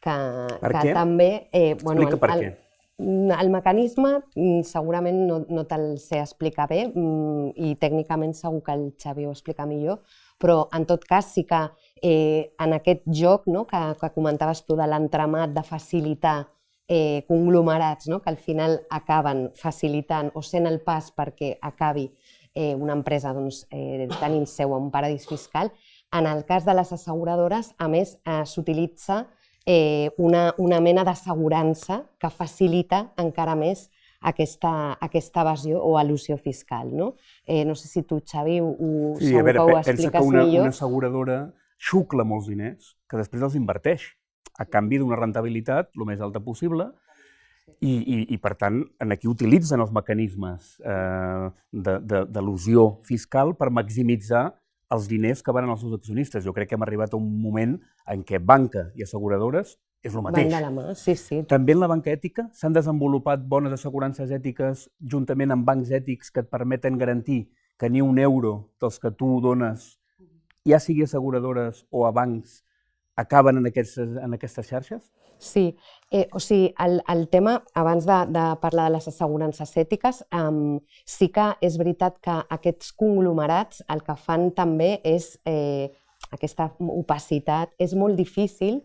que també... Explica per què. El mecanisme segurament no te'l sé explicar bé i tècnicament segur que el Xavi ho explica millor, però en tot cas sí que en aquest joc que comentaves tu de l'entramat de facilitar conglomerats que al final acaben facilitant o sent el pas perquè acabi una empresa tenint seu a un paradís fiscal, en el cas de les asseguradores, a més, s'utilitza una mena d'assegurança que facilita encara més aquesta evasió o elusió fiscal. No sé si tu, Xavi, segur que ho expliques millor. Pensa que una asseguradora xucla molts diners que després els inverteix a canvi d'una rentabilitat el més alta possible i per tant, aquí utilitzen els mecanismes d'elusió fiscal per maximitzar els diners que van als seus accionistes. Jo crec que hem arribat a un moment en què banca i asseguradores és el mateix. Van de la mà, sí. També en la banca ètica s'han desenvolupat bones assegurances ètiques juntament amb bancs ètics que et permeten garantir que ni un euro dels que tu dones, ja sigui asseguradores o a bancs, acaben en aquestes xarxes? Sí, o sigui, el tema, abans de parlar de les assegurances ètiques, sí que és veritat que aquests conglomerats el que fan també és aquesta opacitat. És molt difícil,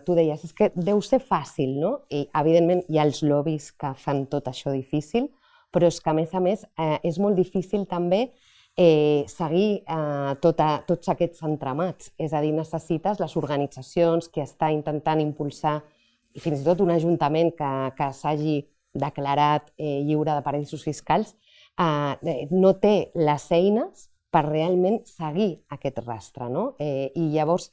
tu deies, és que deu ser fàcil, no? I evidentment hi ha els lobbies que fan tot això difícil, però és que a més és molt difícil també seguir tots aquests entramats. És a dir, necessites les organitzacions que està intentant impulsar, i fins i tot un ajuntament que s'hagi declarat lliure de paradisos fiscals, no té les eines per realment seguir aquest rastre. I llavors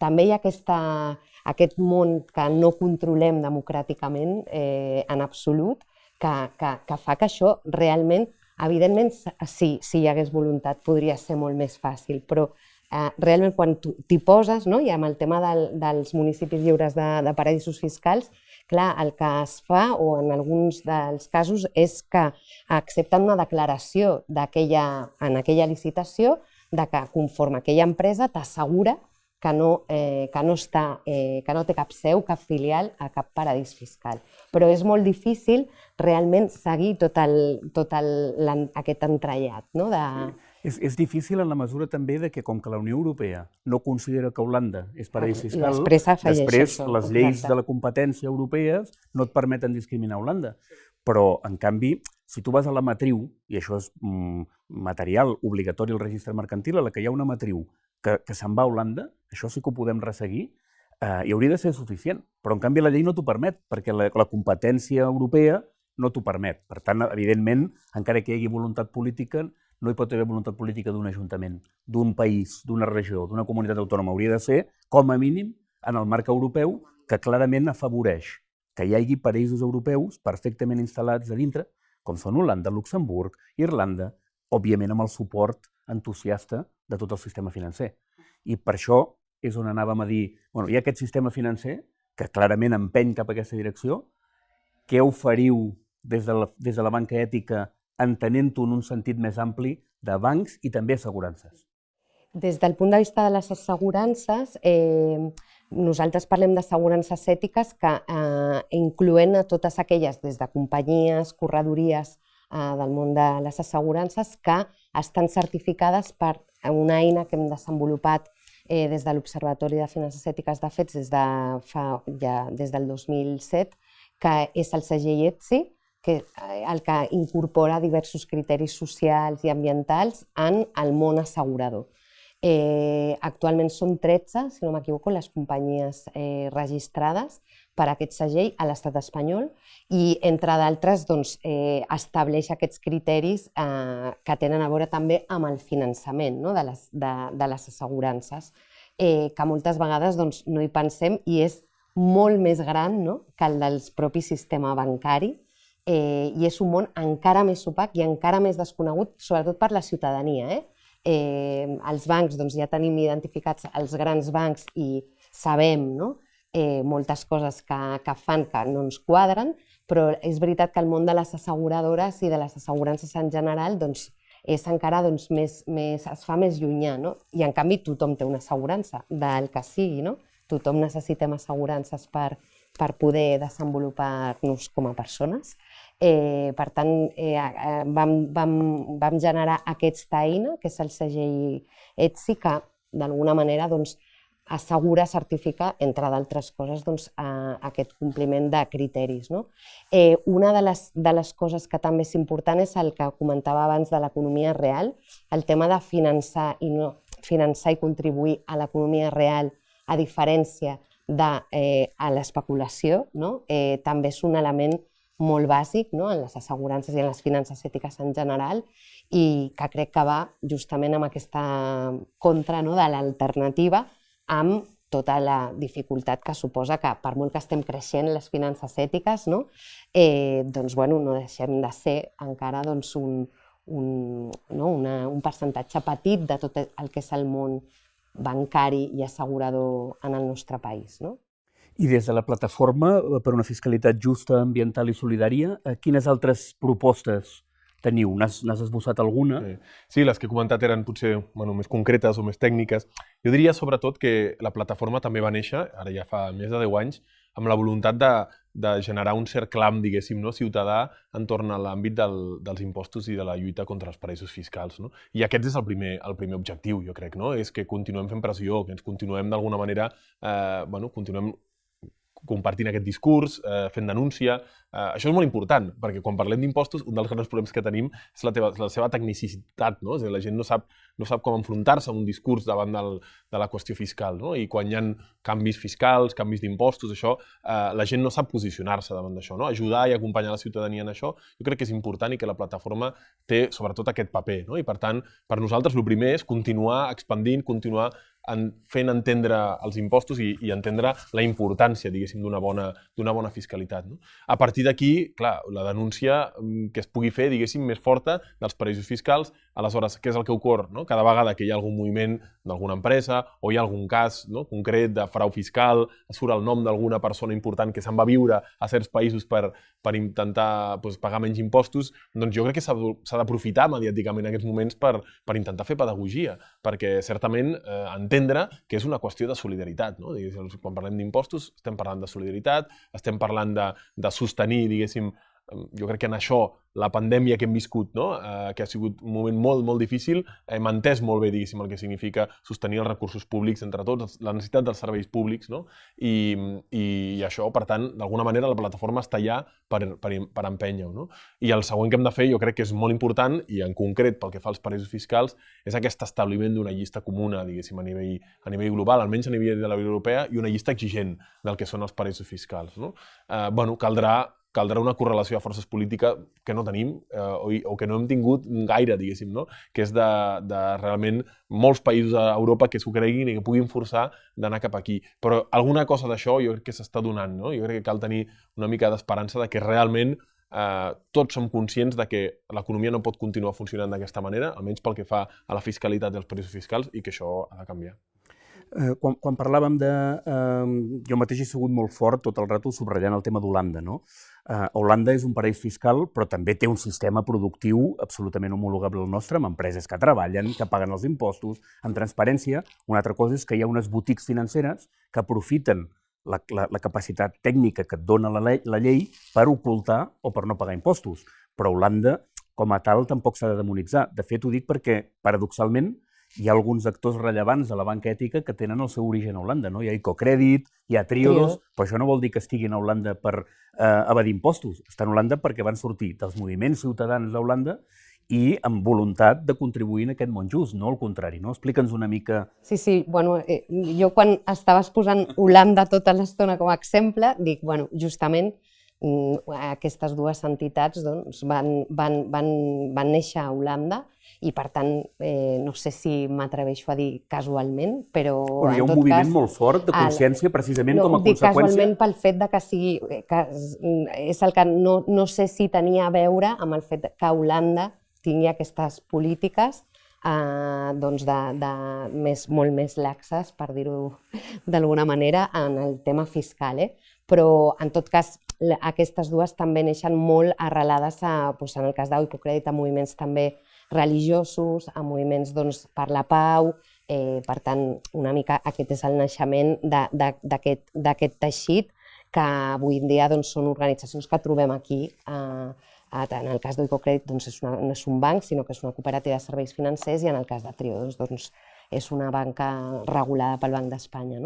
també hi ha aquest món que no controlem democràticament en absolut, que fa que això realment, evidentment, si hi hagués voluntat, podria ser molt més fàcil, però realment quan t'hi poses, i amb el tema dels municipis lliures de paradisos fiscals, clar, el que es fa, o en alguns dels casos, és que accepten una declaració en aquella licitació de que conforme aquella empresa t'assegura que no té cap seu, cap filial a cap paradís fiscal. Però és molt difícil realment seguir tot aquest entrellat. És difícil en la mesura també que com que la Unió Europea no considera que Holanda és paradís fiscal, després les lleis de la competència europees no et permeten discriminar Holanda. Però, en canvi, si tu vas a la matriu, i això és material obligatori al registre mercantil, a la que hi ha una matriu que se'n va a Holanda, això sí que ho podem resseguir, i hauria de ser suficient. Però, en canvi, la llei no t'ho permet, perquè la competència europea no t'ho permet. Per tant, evidentment, encara que hi hagi voluntat política, no hi pot haver voluntat política d'un ajuntament, d'un país, d'una regió, d'una comunitat autònoma. Hauria de ser, com a mínim, en el marc europeu, que clarament afavoreix que hi hagi països europeus perfectament instal·lats a dintre, com són Holanda, Luxemburg, Irlanda, òbviament amb el suport entusiasta de tot el sistema financer. I per això és on anàvem a dir, hi ha aquest sistema financer que clarament empeny cap a aquesta direcció. Què oferiu des de la banca ètica entenent-ho en un sentit més ampli de bancs i també assegurances? Des del punt de vista de les assegurances, nosaltres parlem d'assegurances ètiques que incloent a totes aquelles, des de companyies, corredories del món de les assegurances, que estan certificades per una eina que hem desenvolupat des de l'Observatori de Finances Ètiques de Fets des del 2007, que és el segell ETSI, el que incorpora diversos criteris socials i ambientals en el món assegurador. Actualment són 13, si no m'equivoco, les companyies registrades per aquest segell a l'estat espanyol i, entre d'altres, estableix aquests criteris que tenen a veure també amb el finançament de les assegurances, que moltes vegades no hi pensem i és molt més gran que el del propi sistema bancari i és un món encara més opac i encara més desconegut, sobretot per la ciutadania. Els bancs, ja tenim identificats els grans bancs i sabem moltes coses que fan que no ens quadren, però és veritat que el món de les asseguradores i de les assegurances en general és encara es fa més llunyà, i en canvi tothom té una assegurança, del que sigui, tothom necessitem assegurances per poder desenvolupar-nos com a persones. Per tant, vam generar aquesta eina, que és el segell ETSI, que d'alguna manera assegura, certifica, entre d'altres coses, aquest compliment de criteris. Una de les coses que també és important és el que comentava abans de l'economia real, el tema de finançar i contribuir a l'economia real, a diferència de l'especulació, també és un element molt bàsic en les assegurances i en les finances ètiques en general i que crec que va justament amb aquesta contra de l'alternativa, amb tota la dificultat que suposa que, per molt que estem creixent les finances ètiques, no deixem de ser encara un percentatge petit de tot el que és el món bancari i assegurador en el nostre país. I des de la plataforma per una fiscalitat justa, ambiental i solidària, quines altres propostes teniu? N'has esbossat alguna? Sí, les que he comentat eren potser més concretes o més tècniques. Jo diria sobretot que la plataforma també va néixer, ara ja fa més de 10 anys, amb la voluntat de generar un cert clam, diguéssim, ciutadà entorn a l'àmbit dels impostos i de la lluita contra els paradisos fiscals. I aquest és el primer objectiu, jo crec, és que continuem fent pressió, que ens continuem d'alguna manera, continuem compartint aquest discurs, fent denúncia. Això és molt important, perquè quan parlem d'impostos, un dels grans problemes que tenim és la seva tecnicitat. És a dir, la gent no sap com enfrontar-se a un discurs davant de la qüestió fiscal. I quan hi ha canvis fiscals, canvis d'impostos, això, la gent no sap posicionar-se davant d'això. Ajudar i acompanyar la ciutadania en això, jo crec que és important i que la plataforma té sobretot aquest paper. I per tant, per nosaltres el primer és continuar expandint, continuar fent entendre els impostos i entendre la importància, diguéssim, d'una bona fiscalitat. A partir d'aquí, clar, la denúncia que es pugui fer, diguéssim, més forta dels paradisos fiscals. Aleshores, què és el que ocorre? Cada vegada que hi ha algun moviment d'alguna empresa o hi ha algun cas concret de frau fiscal, surt el nom d'alguna persona important que se'n va viure a certs països per intentar pagar menys impostos, doncs jo crec que s'ha d'aprofitar mediàticament en aquests moments per intentar fer pedagogia, perquè certament entendre que és una qüestió de solidaritat. Quan parlem d'impostos estem parlant de solidaritat, estem parlant de sostenir, diguéssim, jo crec que en això la pandèmia que hem viscut, que ha sigut un moment molt, molt difícil, hem entès molt bé, diguéssim, el que significa sostenir els recursos públics entre tots, la necessitat dels serveis públics, i això, per tant, d'alguna manera la plataforma està allà per empènyer-ho. I el següent que hem de fer, jo crec que és molt important, i en concret pel que fa als paradisos fiscals, és aquest establiment d'una llista comuna, diguéssim, a nivell global, almenys a nivell de la Unió Europea, i una llista exigent del que són els paradisos fiscals. Caldrà caldrà una correlació de forces política que no tenim o que no hem tingut gaire, diguéssim, no? Que és de realment molts països a Europa que s'ho creguin i que puguin forçar d'anar cap aquí. Però alguna cosa d'això jo crec que s'està donant, no? Jo crec que cal tenir una mica d'esperança de que realment tots som conscients de que l'economia no pot continuar funcionant d'aquesta manera, almenys pel que fa a la fiscalitat i els pressos fiscals, i que això ha de canviar. Quan parlàvem de... Jo mateix he sigut molt fort tot el rato subratllant el tema d'Holanda, no? Holanda és un paraís fiscal, però també té un sistema productiu absolutament homologable al nostre, amb empreses que treballen, que paguen els impostos, amb transparència. Una altra cosa és que hi ha unes botics financeres que aprofiten la capacitat tècnica que et dona la llei per ocultar o per no pagar impostos. Però Holanda, com a tal, tampoc s'ha de demonitzar. De fet, ho dic perquè, paradoxalment, hi ha alguns actors rellevants de la banca ètica que tenen el seu origen a Holanda, no? Hi ha Icocredit, hi ha Triodos, però això no vol dir que estiguin a Holanda per evadir impostos. Estan a Holanda perquè van sortir dels moviments ciutadans d'Holanda i amb voluntat de contribuir en aquest món just, no al contrari, no? Explica'ns una mica... Sí, bueno, jo quan estaves posant Holanda tota l'estona com a exemple, dic, bueno, justament aquestes dues entitats van néixer a Holanda i, per tant, no sé si m'atreveixo a dir casualment, però... Hi ha un moviment molt fort de consciència precisament com a conseqüència... Dic casualment pel fet que sigui... És el que no sé si tenia a veure amb el fet que Holanda tingui aquestes polítiques molt més laxes, per dir-ho d'alguna manera, en el tema fiscal. Però, en tot cas, aquestes dues també neixen molt arrelades, en el cas d'Icocredit, a moviments també religiosos, a moviments per la pau. Per tant, una mica aquest és el naixement d'aquest teixit, que avui en dia són organitzacions que trobem aquí. En el cas d'Icocredit no és un banc, sinó que és una cooperativa de serveis financers, i en el cas de Triodos és una banca regulada pel Banc d'Espanya.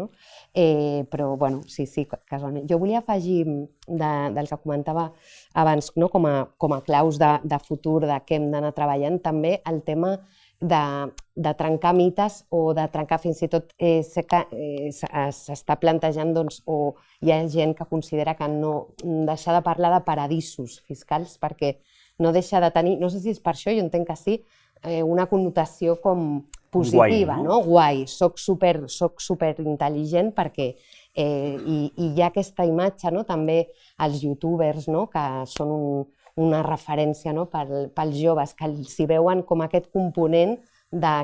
Però, bueno, sí, casualment. Jo volia afegir del que comentava abans, com a claus de futur, de què hem d'anar treballant, també el tema de trencar mites o de trencar fins i tot... Sé que s'està plantejant o hi ha gent que considera que no deixar de parlar de paradisos fiscals perquè no deixa de tenir, no sé si és per això, jo entenc que sí, una connotació com positiva, no? Guai, soc superintel·ligent perquè hi ha aquesta imatge, també els youtubers, que són una referència pels joves, que s'hi veuen com aquest component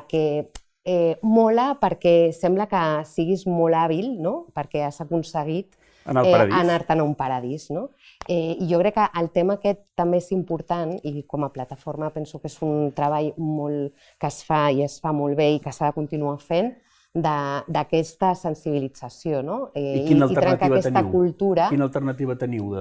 que mola perquè sembla que siguis molt hàbil, perquè has aconseguit anar-te'n a un paradís. I jo crec que el tema aquest també és important, i com a plataforma penso que és un treball que es fa i es fa molt bé i que s'ha de continuar fent, d'aquesta sensibilització i trencar aquesta cultura. Quina alternativa teniu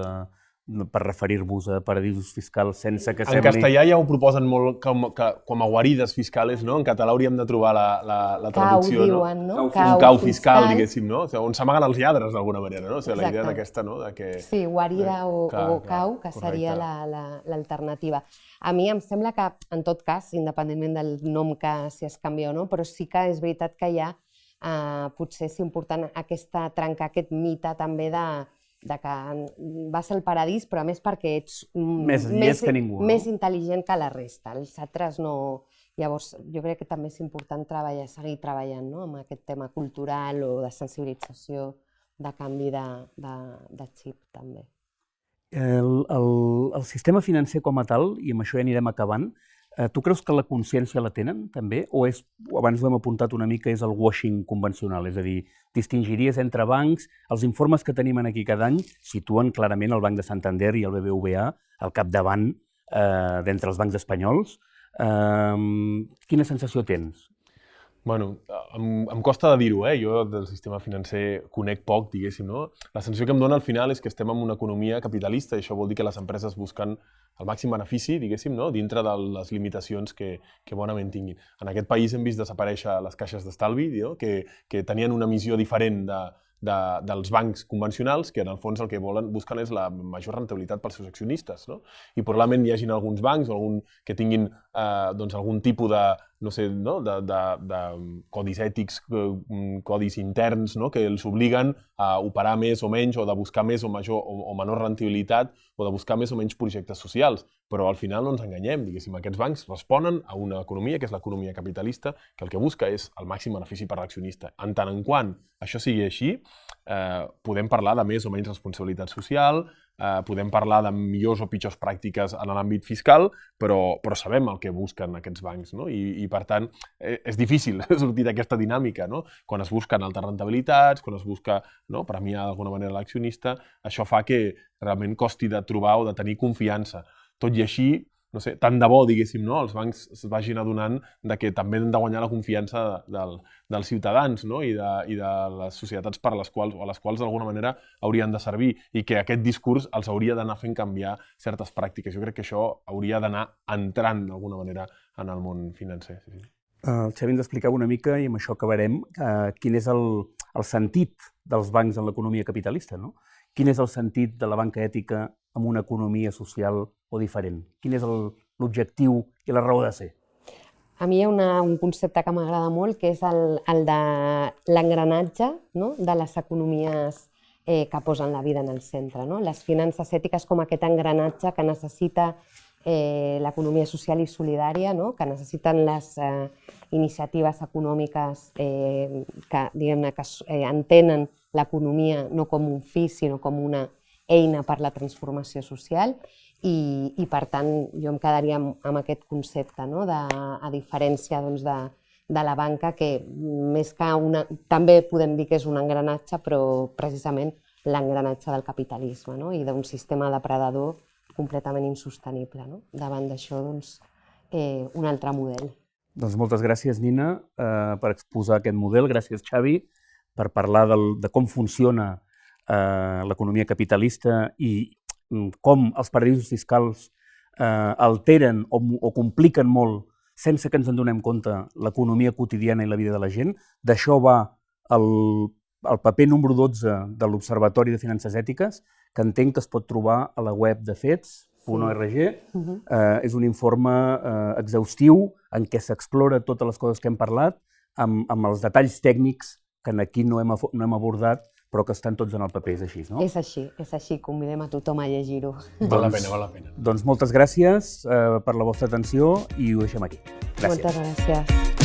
per referir-vos a paradisos fiscals sense que sembli... En castellà ja ho proposen molt com a guarides fiscales, no? En català hauríem de trobar la traducció, no? Cau, diuen, no? Un cau fiscal, diguéssim, no? On s'amaguen els lladres, d'alguna manera, no? La idea d'aquesta, no? Sí, guarida o cau, que seria l'alternativa. A mi em sembla que, en tot cas, independentment del nom que si es canvia o no, però sí que és veritat que hi ha, potser és important trencar aquest mite també de que vas al paradís, però a més perquè ets més intel·ligent que la resta. Els altres no... Llavors, jo crec que també és important seguir treballant amb aquest tema cultural o de sensibilització, de canvi de xip, també. El sistema financer com a tal, i amb això ja anirem acabant, tu creus que la consciència la tenen, també? O abans ho hem apuntat una mica, és el washing convencional? És a dir, distingiries entre bancs? Els informes que tenim aquí cada any situen clarament el Banc de Santander i el BBVA al capdavant d'entre els bancs espanyols. Quina sensació tens? Bueno, em costa de dir-ho, jo del sistema financer conec poc, diguéssim, no? La sensació que em dona al final és que estem en una economia capitalista i això vol dir que les empreses busquen el màxim benefici, diguéssim, no? Dintre de les limitacions que bonament tinguin. En aquest país hem vist desaparèixer les caixes d'estalvi, que tenien una missió diferent dels bancs convencionals, que en el fons el que busquen és la major rentabilitat pels seus accionistes, no? I probablement hi hagin alguns bancs que tinguin algun tipus no sé, no? de codis ètics, codis interns, no? Que els obliguen a operar més o menys, o de buscar més o major o menor rendibilitat, o de buscar més o menys projectes socials. Però al final no ens enganyem, diguéssim, aquests bancs responen a una economia que és l'economia capitalista, que el que busca és el màxim benefici per l'accionista. En tant en quant això sigui així, podem parlar de més o menys responsabilitat social, podem parlar de millors o pitjors pràctiques en l'àmbit fiscal, però sabem el que busquen aquests bancs, no? I per tant, és difícil sortir d'aquesta dinàmica, no? Quan es busquen altes rentabilitats, quan es busca, no, premiar d'alguna manera l'accionista, això fa que realment costi de trobar o de tenir confiança. Tot i així, no sé, tant de bo, diguéssim, no? Els bancs es vagin adonant de que també han de guanyar la confiança dels ciutadans, no? I de les societats per a les quals d'alguna manera haurien de servir, i que aquest discurs els hauria d'anar fent canviar certes pràctiques. Jo crec que això hauria d'anar entrant d'alguna manera en el món financer. Sí. El Xavi ens explicava una mica, i amb això acabarem, quin és el sentit dels bancs en l'economia capitalista, no? Quin és el sentit de la banca ètica en una economia social o diferent? Quin és l'objectiu i la raó de ser? A mi hi ha un concepte que m'agrada molt, que és el de l'engranatge, no? De les economies que posen la vida en el centre, no? Les finances ètiques com aquest engranatge que necessita l'economia social i solidària, no? Que necessiten les iniciatives econòmiques que, diguem-ne, que entenen l'economia no com un fi, sinó com una eina per la transformació social, i per tant jo em quedaria amb aquest concepte, no? A diferència de la banca, que més que també podem dir que és un engranatge, però precisament l'engranatge del capitalisme, no? I d'un sistema depredador completament insostenible, no? Davant d'això, doncs, un altre model. Doncs moltes gràcies, Nina, per exposar aquest model. Gràcies, Xavi, per parlar de com funciona l'economia capitalista i com els paradisos fiscals alteren o compliquen molt, sense que ens en donem compte, l'economia quotidiana i la vida de la gent. D'això va el paper número 12 de l'Observatori de Finances Ètiques, que entenc que es pot trobar a la web de fets.org. És un informe exhaustiu en què s'explora totes les coses que hem parlat, amb els detalls tècnics que aquí no hem abordat, però que estan tots en el paper. És així, no? És així. Convidem a tothom a llegir-ho. Val la pena. Doncs moltes gràcies per la vostra atenció i ho deixem aquí. Gràcies. Moltes gràcies.